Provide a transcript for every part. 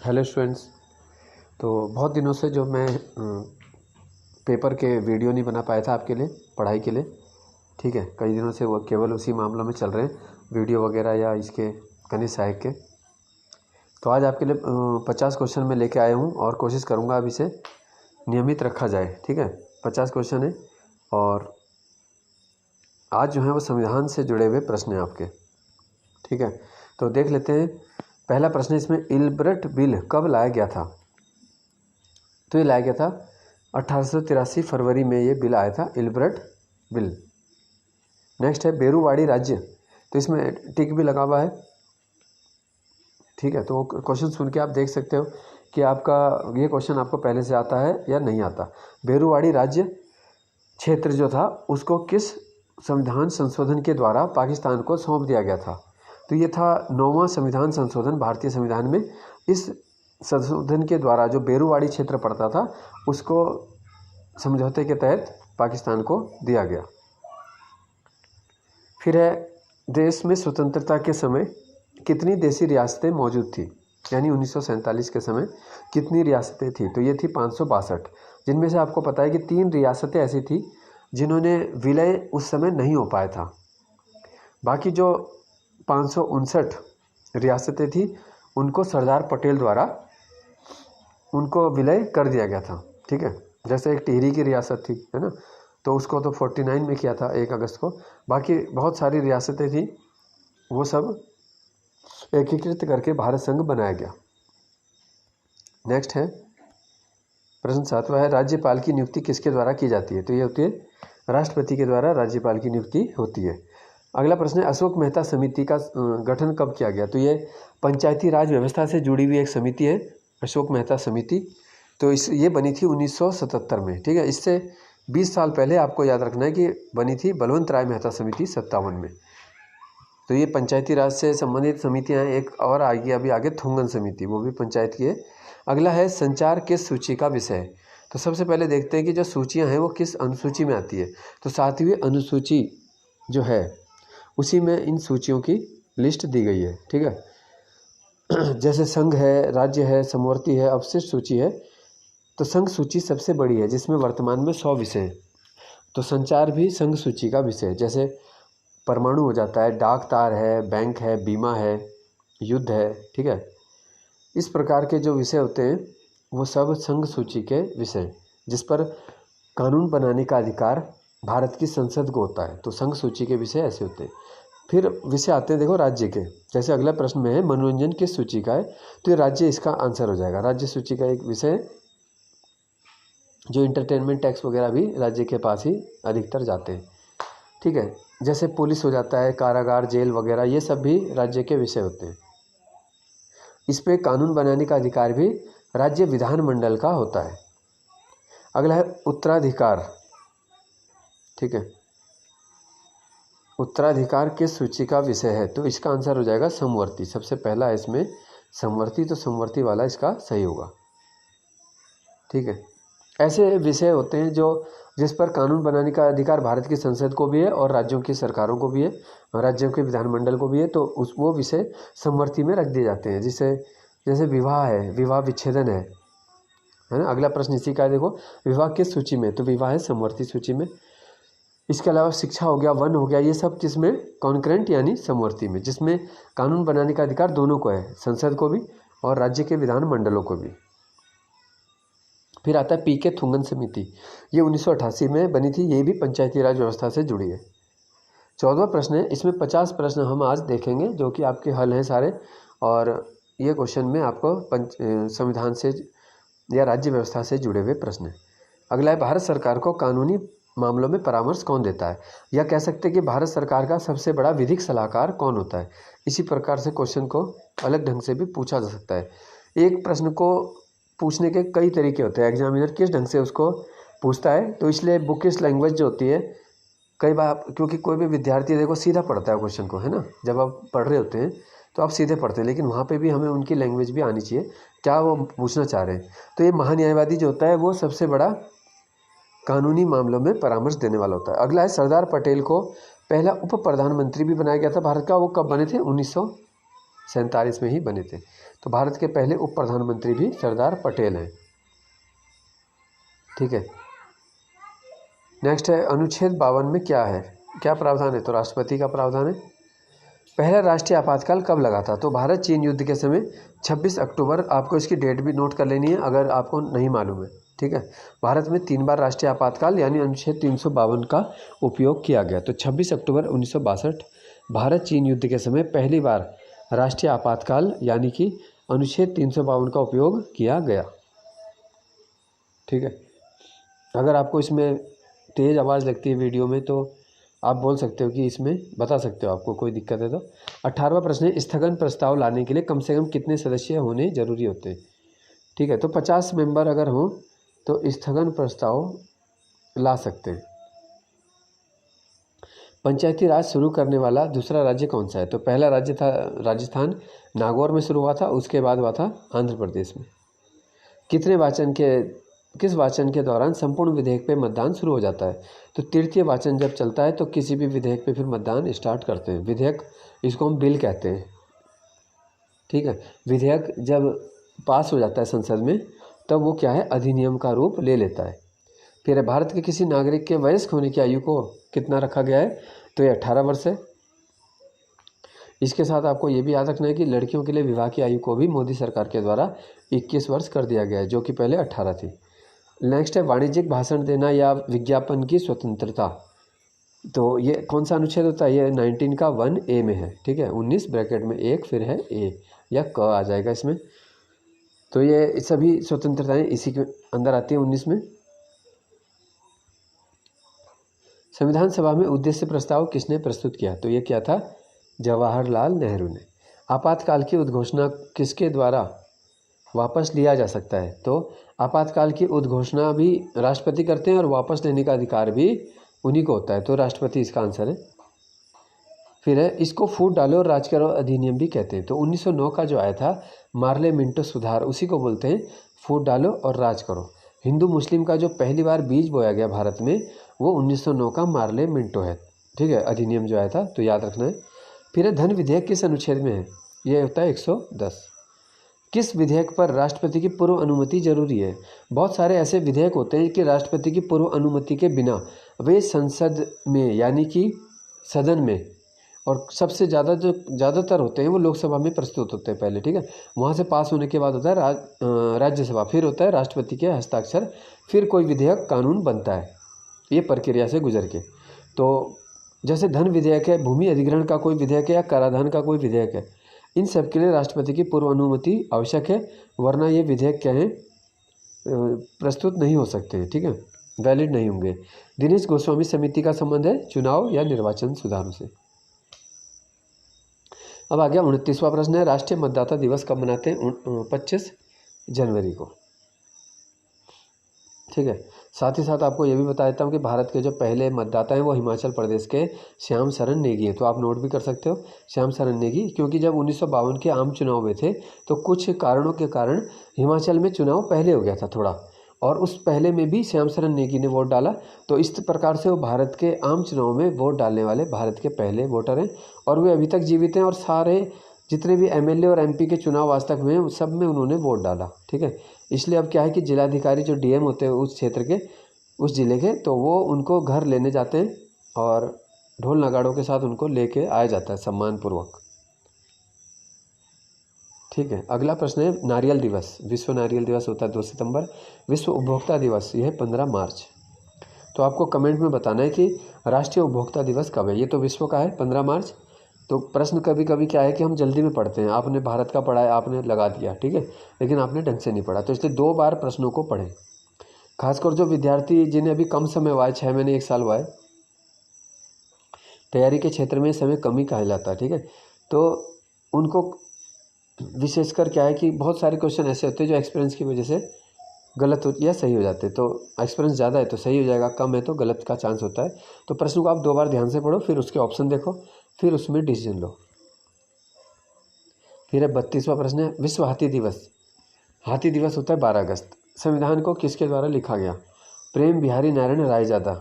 Hello students. तो बहुत दिनों से जो मैं पेपर के वीडियो नहीं बना पाया था आपके लिए पढ़ाई के लिए, ठीक है। कई दिनों से वो केवल उसी मामलों में चल रहे हैं वीडियो वगैरह या इसके गणित सहायक के। तो आज आपके लिए 50 क्वेश्चन मैं लेके आया हूँ और कोशिश करूँगा अब इसे नियमित रखा जाए, ठीक है। 50 क्वेश्चन है और आज जो है वो संविधान से जुड़े हुए प्रश्न हैं आपके, ठीक है। तो देख लेते हैं। पहला प्रश्न इसमें, इल्बर्ट बिल कब लाया गया था? तो ये लाया गया था 1883 फरवरी में ये बिल आया था, इल्बर्ट बिल। नेक्स्ट है बेरूवाड़ी राज्य, तो इसमें टिक भी लगा हुआ है, ठीक है। तो क्वेश्चन सुन के आप देख सकते हो कि आपका ये क्वेश्चन आपको पहले से आता है या नहीं आता। बेरूवाड़ी राज्य क्षेत्र जो था उसको किस संविधान संशोधन के द्वारा पाकिस्तान को सौंप दिया गया था? तो ये था 9वां संविधान संशोधन भारतीय संविधान में। इस संशोधन के द्वारा जो बेरूवाड़ी क्षेत्र पड़ता था उसको समझौते के तहत पाकिस्तान को दिया गया। फिर है, देश में स्वतंत्रता के समय कितनी देशी रियासतें मौजूद थी? यानी 1947 के समय कितनी रियासतें थी? तो ये थी 562, जिनमें से आपको पता है कि 3 रियासतें ऐसी थी जिन्होंने विलय उस समय नहीं हो पाया था। बाकी जो 559 रियासतें थी उनको सरदार पटेल द्वारा उनको विलय कर दिया गया था, ठीक है। जैसे एक टिहरी की रियासत थी, है ना, तो उसको तो 49 में किया था 1 अगस्त को। बाकी बहुत सारी रियासतें थी, वो सब एकीकृत करके भारत संघ बनाया गया। नेक्स्ट है प्रश्न 7वां है, राज्यपाल की नियुक्ति किसके द्वारा की जाती है? तो ये होती है राष्ट्रपति के द्वारा राज्यपाल की नियुक्ति होती है। अगला प्रश्न है, अशोक मेहता समिति का गठन कब किया गया? तो ये पंचायती राज व्यवस्था से जुड़ी हुई एक समिति है, अशोक मेहता समिति। तो ये बनी थी 1977 में, ठीक है। इससे 20 साल पहले आपको याद रखना है कि बनी थी बलवंत राय मेहता समिति 57 में। तो ये पंचायती राज से संबंधित समितियाँ हैं। एक और आएगी अभी आगे, थुंगन समिति, वो भी पंचायत की है। अगला है, संचार किस सूची का विषय है? तो सबसे पहले देखते हैं कि जो सूचियाँ हैं वो किस अनुसूची में आती है। तो 7वीं अनुसूची जो है उसी में इन सूचियों की लिस्ट दी गई है, ठीक है। जैसे संघ है, राज्य है, समवर्ती है, अवशिष्ट सूची है। तो संघ सूची सबसे बड़ी है जिसमें वर्तमान में 100 विषय हैं। तो संचार भी संघ सूची का विषय है। जैसे परमाणु हो जाता है, डाक तार है, बैंक है, बीमा है, युद्ध है, ठीक है। इस प्रकार के जो विषय होते हैं वो सब संघ सूची के विषय, जिस पर कानून बनाने का अधिकार भारत की संसद को होता है। तो संघ सूची के विषय ऐसे होते हैं। फिर विषय आते हैं देखो राज्य के। जैसे अगला प्रश्न में है, मनोरंजन किस सूची का है? तो ये राज्य इसका आंसर हो जाएगा। राज्य सूची का एक विषय जो इंटरटेनमेंट टैक्स वगैरह भी राज्य के पास ही अधिकतर जाते हैं, ठीक है। जैसे पुलिस हो जाता है, कारागार, जेल वगैरह, ये सब भी राज्य के विषय होते हैं। इस पे कानून बनाने का अधिकार भी राज्य विधानमंडल का होता है। अगला है उत्तराधिकार, ठीक है। उत्तराधिकार किस सूची का विषय है? तो इसका आंसर हो जाएगा समवर्ती। सबसे पहला है इसमें समवर्ती, तो समवर्ती वाला इसका सही होगा, ठीक है। ऐसे विषय होते हैं जिस पर कानून बनाने का अधिकार भारत की संसद को भी है और राज्यों की सरकारों को भी है, राज्यों के विधानमंडल को भी है। तो वो विषय समवर्ती में रख दिए जाते हैं। जैसे विवाह है, विवाह विच्छेदन है ना। अगला प्रश्न इसी का है, देखो विवाह किस सूची में? तो विवाह है समवर्ती सूची में। इसके अलावा शिक्षा हो गया, वन हो गया, ये सब किसमें? कॉन्करेंट यानी समवर्ती में, जिसमें कानून बनाने का अधिकार दोनों को है, संसद को भी और राज्य के विधानमंडलों को भी। फिर आता है पीके थुंगन समिति, ये 1988 में बनी थी, ये भी पंचायती राज व्यवस्था से जुड़ी है। 14वां प्रश्न है, इसमें 50 प्रश्न हम आज देखेंगे जो कि आपके हल हैं सारे। और ये क्वेश्चन में आपको संविधान से या राज्य व्यवस्था से जुड़े हुए प्रश्न हैं। अगला है, भारत सरकार को कानूनी मामलों में परामर्श कौन देता है? या कह सकते हैं कि भारत सरकार का सबसे बड़ा विधिक सलाहकार कौन होता है? इसी प्रकार से क्वेश्चन को अलग ढंग से भी पूछा जा सकता है। एक प्रश्न को पूछने के कई तरीके होते हैं, एग्जामिनर किस ढंग से उसको पूछता है। तो इसलिए बुकिश लैंग्वेज जो होती है, कई बार क्योंकि कोई भी विद्यार्थी देखो सीधा पढ़ता है क्वेश्चन को, है ना। जब आप पढ़ रहे होते हैं तो आप सीधे पढ़ते हैं, लेकिन वहाँ पे भी हमें उनकी लैंग्वेज भी आनी चाहिए, क्या वो पूछना चाह रहे हैं। तो ये महान्यायवादी जो होता है वो सबसे बड़ा कानूनी मामलों में परामर्श देने वाला होता है। अगला है, सरदार पटेल को पहला उप प्रधानमंत्री भी बनाया गया था भारत का। वो कब बने थे? 1947 में ही बने थे। तो भारत के पहले उप प्रधानमंत्री भी सरदार पटेल हैं। ठीक है, नेक्स्ट है अनुच्छेद 52 में क्या है, क्या प्रावधान है? तो राष्ट्रपति का प्रावधान है। पहला राष्ट्रीय आपातकाल कब लगा था? तो भारत चीन युद्ध के समय 26 अक्टूबर, आपको इसकी डेट भी नोट कर लेनी है अगर आपको नहीं मालूम है। ठीक है, भारत में 3 बार राष्ट्रीय आपातकाल यानी अनुच्छेद 352 का उपयोग किया गया। तो 26 अक्टूबर 1962 भारत चीन युद्ध के समय पहली बार राष्ट्रीय आपातकाल यानी कि अनुच्छेद 352 का उपयोग किया गया। ठीक है, अगर आपको इसमें तेज़ आवाज़ लगती है वीडियो में तो आप बोल सकते हो कि इसमें बता सकते हो, आपको कोई दिक्कत है तो। 18वां प्रश्न है स्थगन प्रस्ताव लाने के लिए कम से कम कितने सदस्य होने जरूरी होते हैं? ठीक है, तो 50 मेंबर अगर हों तो स्थगन प्रस्ताव ला सकते हैं। पंचायती राज शुरू करने वाला दूसरा राज्य कौन सा है? तो पहला राज्य था राजस्थान, नागौर में शुरू हुआ था, उसके बाद हुआ था आंध्र प्रदेश में। किस वाचन के दौरान संपूर्ण विधेयक पे मतदान शुरू हो जाता है? तो तृतीय वाचन जब चलता है तो किसी भी विधेयक पे फिर मतदान स्टार्ट करते हैं। विधेयक, इसको हम बिल कहते हैं। ठीक है, विधेयक जब पास हो जाता है संसद में तब वो क्या है, अधिनियम का रूप ले लेता है। फिर भारत के किसी नागरिक के वयस्क होने की आयु को कितना रखा गया है? तो ये 18 वर्ष है। इसके साथ आपको ये भी याद रखना है कि लड़कियों के लिए विवाह की आयु को भी मोदी सरकार के द्वारा 21 वर्ष कर दिया गया है, जो कि पहले 18 थी। नेक्स्ट है वाणिज्यिक भाषण देना या विज्ञापन की स्वतंत्रता। तो ये कौन सा अनुच्छेद होता है? ये 19 का 1A में है। ठीक है, 19 ब्रैकेट में 1 फिर है A या क आ जाएगा इसमें। तो ये सभी स्वतंत्रताएं इसी के अंदर आती हैं 19 में। संविधान सभा में उद्देश्य प्रस्ताव किसने प्रस्तुत किया? तो ये क्या था? जवाहरलाल नेहरू ने। आपातकाल की उद्घोषणा किसके द्वारा वापस लिया जा सकता है? तो आपातकाल की उद्घोषणा भी राष्ट्रपति करते हैं और वापस लेने का अधिकार भी उन्हीं को होता है, तो राष्ट्रपति इसका आंसर है। फिर है इसको फूट डालो और राज करो अधिनियम भी कहते हैं। तो 1909 का जो आया था मार्ले मिंटो सुधार, उसी को बोलते हैं फूट डालो और राज करो। हिंदू मुस्लिम का जो पहली बार बीज बोया गया भारत में वो 1909 का मार्ले मिंटो है। ठीक है, अधिनियम जो आया था, तो याद रखना है। फिर है धन विधेयक किस अनुच्छेद में है? ये होता है 110। किस विधेयक पर राष्ट्रपति की पूर्व अनुमति जरूरी है? बहुत सारे ऐसे विधेयक होते हैं कि राष्ट्रपति की पूर्व अनुमति के बिना वे संसद में यानी कि सदन में, और सबसे ज़्यादातर होते हैं वो लोकसभा में प्रस्तुत होते हैं पहले। ठीक है, वहाँ से पास होने के बाद होता है राज्यसभा, फिर होता है राष्ट्रपति के हस्ताक्षर, फिर कोई विधेयक कानून बनता है, ये प्रक्रिया से गुजर के। तो जैसे धन विधेयक है, भूमि अधिग्रहण का कोई विधेयक है या कराधान का कोई विधेयक है, इन सब के लिए राष्ट्रपति की पूर्व अनुमति आवश्यक है, वरना ये विधेयक क्या है, प्रस्तुत नहीं हो सकते हैं। ठीक है, वैलिड नहीं होंगे। दिनेश गोस्वामी समिति का संबंध है चुनाव या निर्वाचन सुधारों से। अब आ गया 29वां प्रश्न है राष्ट्रीय मतदाता दिवस कब मनाते हैं? 25 जनवरी को। ठीक है, साथ ही साथ आपको ये भी बता देता हूँ कि भारत के जो पहले मतदाता हैं वो हिमाचल प्रदेश के श्याम शरण नेगी हैं, तो आप नोट भी कर सकते हो श्याम शरण नेगी, क्योंकि जब 1952 के आम चुनाव हुए थे तो कुछ कारणों के कारण हिमाचल में चुनाव पहले हो गया था थोड़ा, और उस पहले में भी श्याम शरण नेगी ने वोट डाला। तो इस प्रकार से वो भारत के आम चुनाव में वोट डालने वाले भारत के पहले वोटर हैं, और वे अभी तक जीवित हैं, और सारे जितने भी MLA और MP के चुनाव आज तक हुए हैं सब में उन्होंने वोट डाला। ठीक है, इसलिए अब क्या है कि जिलाधिकारी जो DM होते हैं उस क्षेत्र के, उस ज़िले के, तो वो उनको घर लेने जाते हैं और ढोल नगाड़ों के साथ उनको लेके आया जाता है सम्मानपूर्वक। ठीक है, अगला प्रश्न है नारियल दिवस। विश्व नारियल दिवस होता है 2 सितंबर। विश्व उपभोक्ता दिवस यह है 15 मार्च। तो आपको कमेंट में बताना है कि राष्ट्रीय उपभोक्ता दिवस कब है। ये तो विश्व का है 15 मार्च। तो प्रश्न कभी कभी क्या है कि हम जल्दी में पढ़ते हैं, आपने भारत का पढ़ा है, आपने लगा दिया, ठीक है, लेकिन आपने ढंग से नहीं पढ़ा, तो इसलिए 2 बार प्रश्नों को पढ़ें। खासकर जो विद्यार्थी जिन्हें अभी कम समय हुआ है, 6 महीने 1 साल हुआ है, तैयारी के क्षेत्र में समय कम ही कहलाता है। ठीक है, तो उनको विशेषकर क्या है कि बहुत सारे क्वेश्चन ऐसे होते हैं जो एक्सपीरियंस की वजह से गलत हो या सही हो जाते हैं। तो एक्सपीरियंस ज़्यादा है तो सही हो जाएगा, कम है तो गलत का चांस होता है। तो प्रश्न को आप 2 बार ध्यान से पढ़ो, फिर उसके ऑप्शन देखो, फिर उसमें डिसीजन लो। फिर है 32वां प्रश्न है विश्व हाथी दिवस। हाथी दिवस होता है 12 अगस्त। संविधान को किसके द्वारा लिखा गया? प्रेम बिहारी नारायण रायजादा।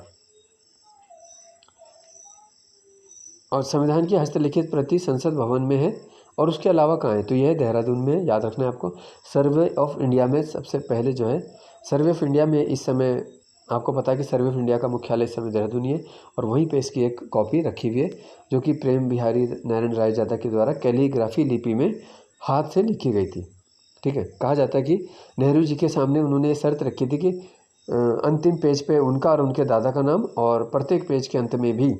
और संविधान की हस्तलिखित प्रति संसद भवन में है और उसके अलावा कहाँ है, तो यह है देहरादून में, याद रखना है आपको। सर्वे ऑफ इंडिया में सबसे पहले जो है, सर्वे ऑफ इंडिया में इस समय आपको पता है कि सर्वे ऑफ इंडिया का मुख्यालय इस समय देहरादून ही है, और वहीं पे इसकी एक कॉपी रखी हुई है जो कि प्रेम बिहारी नारायण रायजादा के द्वारा कैलीग्राफी लिपि में हाथ से लिखी गई थी। ठीक है, कहा जाता है कि नेहरू जी के सामने उन्होंने शर्त रखी थी कि अंतिम पेज पे उनका और उनके दादा का नाम, और प्रत्येक पेज के अंत में भी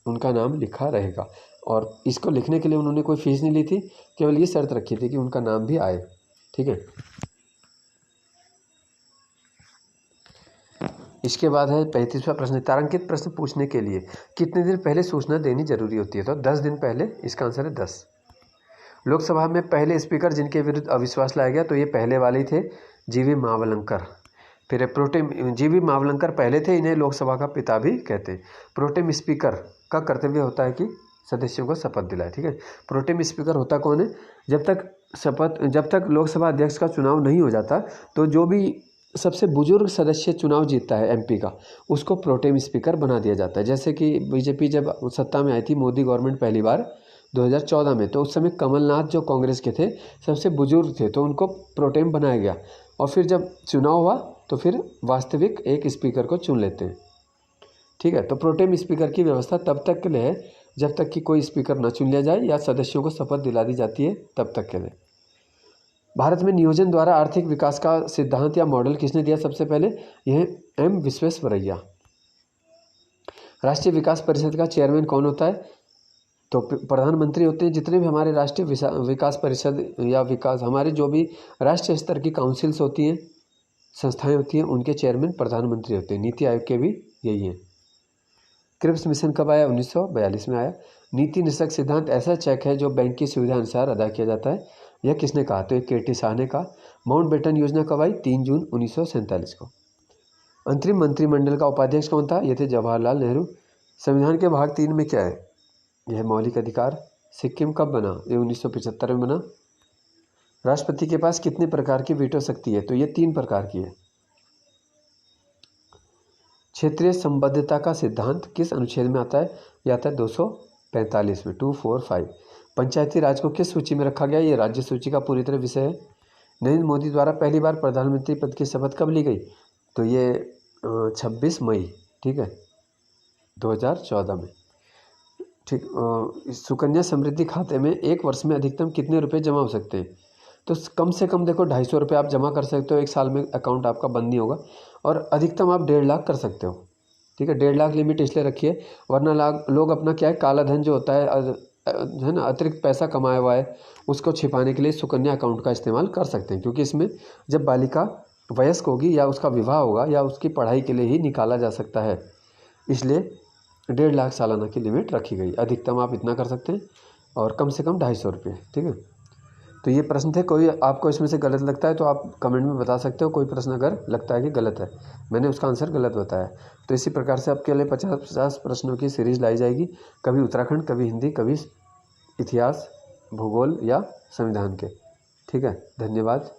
उनका नाम लिखा रहेगा। और इसको लिखने के लिए उन्होंने कोई फीस नहीं ली थी, केवल ये शर्त रखी थी कि उनका नाम भी आए। ठीक है, इसके बाद है 35वां प्रश्न, तारांकित प्रश्न पूछने के लिए कितने दिन पहले सूचना देनी जरूरी होती है, तो 10 दिन पहले, इसका आंसर है 10। लोकसभा में पहले स्पीकर जिनके विरुद्ध अविश्वास लाया गया, तो ये पहले वाले थे, जीवी मावलंकर। फिर प्रोटेम, जीवी मावलंकर पहले थे, इन्हें लोकसभा का पिता भी कहते हैं। प्रोटेम स्पीकर का कर्तव्य होता है कि सदस्यों को शपथ दिलाए। ठीक है, प्रोटेम स्पीकर होता कौन है, जब तक लोकसभा अध्यक्ष का चुनाव नहीं हो जाता, तो जो भी सबसे बुजुर्ग सदस्य चुनाव जीतता है एमपी का, उसको प्रोटेम स्पीकर बना दिया जाता है। जैसे कि बीजेपी जब सत्ता में आई थी, मोदी गवर्नमेंट पहली बार 2014 में, तो उस समय कमलनाथ जो कांग्रेस के थे सबसे बुजुर्ग थे, तो उनको प्रोटेम बनाया गया। और फिर जब चुनाव हुआ तो फिर वास्तविक एक स्पीकर को चुन लेते हैं। ठीक है, तो प्रोटेम स्पीकर की व्यवस्था तब तक के लिए है जब तक कि कोई स्पीकर न चुन लिया जाए या सदस्यों को शपथ दिला दी जाती है, तब तक के लिए। भारत में नियोजन द्वारा आर्थिक विकास का सिद्धांत या मॉडल किसने दिया सबसे पहले, यह एम विश्वेश्वरैया। राष्ट्रीय विकास परिषद का चेयरमैन कौन होता है, तो प्रधानमंत्री होते हैं। जितने भी हमारे राष्ट्रीय विकास परिषद या विकास, हमारे जो भी राष्ट्रीय स्तर की काउंसिल्स होती हैं, संस्थाएं होती हैं, उनके चेयरमैन प्रधानमंत्री होते हैं। नीति आयोग के भी यही है। क्रिप्स मिशन कब आया, 1942 में आया। नीति निषेध सिद्धांत ऐसा चेक है जो बैंक की सुविधा अनुसार अदा किया जाता है, यह किसने कहा, तो के.टी. शाह ने कहा। माउंटबेटन योजना कब आई, 3 जून 1947 को। अंतरिम मंत्रिमंडल का उपाध्यक्ष कौन था, ये थे जवाहरलाल नेहरू। संविधान के भाग 3 में क्या है, यह मौलिक अधिकार। सिक्किम कब बना, ये 1975 में बना। राष्ट्रपति के पास कितने प्रकार की वीटो शक्ति है, तो ये 3 प्रकार की है। क्षेत्रीय संबद्धता का सिद्धांत किस अनुच्छेद में आता है, यह आता है 245 में, 245। पंचायती राज को किस सूची में रखा गया, ये राज्य सूची का पूरी तरह विषय है। नरेंद्र मोदी द्वारा पहली बार प्रधानमंत्री पद की शपथ कब ली गई, तो ये 26 मई, ठीक है, 2014 में। ठीक, सुकन्या समृद्धि खाते में एक वर्ष में अधिकतम कितने रुपए जमा हो सकते हैं, तो कम से कम देखो 250 रुपये आप जमा कर सकते हो, एक साल में अकाउंट आपका बंद नहीं होगा। और अधिकतम आप 1.5 लाख कर सकते हो। ठीक है, 1.5 लाख लिमिट इसलिए रखिए, वरना लोग अपना क्या है, काला धन जो होता है ना, अतिरिक्त पैसा कमाया हुआ है, उसको छिपाने के लिए सुकन्या अकाउंट का इस्तेमाल कर सकते हैं। क्योंकि इसमें जब बालिका वयस्क होगी या उसका विवाह होगा या उसकी पढ़ाई के लिए ही निकाला जा सकता है, इसलिए 1.5 लाख सालाना की लिमिट रखी गई। अधिकतम आप इतना कर सकते हैं और कम से कम 250 रुपये। ठीक है, तो ये प्रश्न थे। कोई आपको इसमें से गलत लगता है तो आप कमेंट में बता सकते हो। कोई प्रश्न अगर लगता है कि गलत है, मैंने उसका आंसर गलत बताया, तो इसी प्रकार से आपके लिए 50-50 प्रश्नों की सीरीज़ लाई जाएगी। कभी उत्तराखंड, कभी हिंदी, कभी इतिहास, भूगोल या संविधान के। ठीक है, धन्यवाद।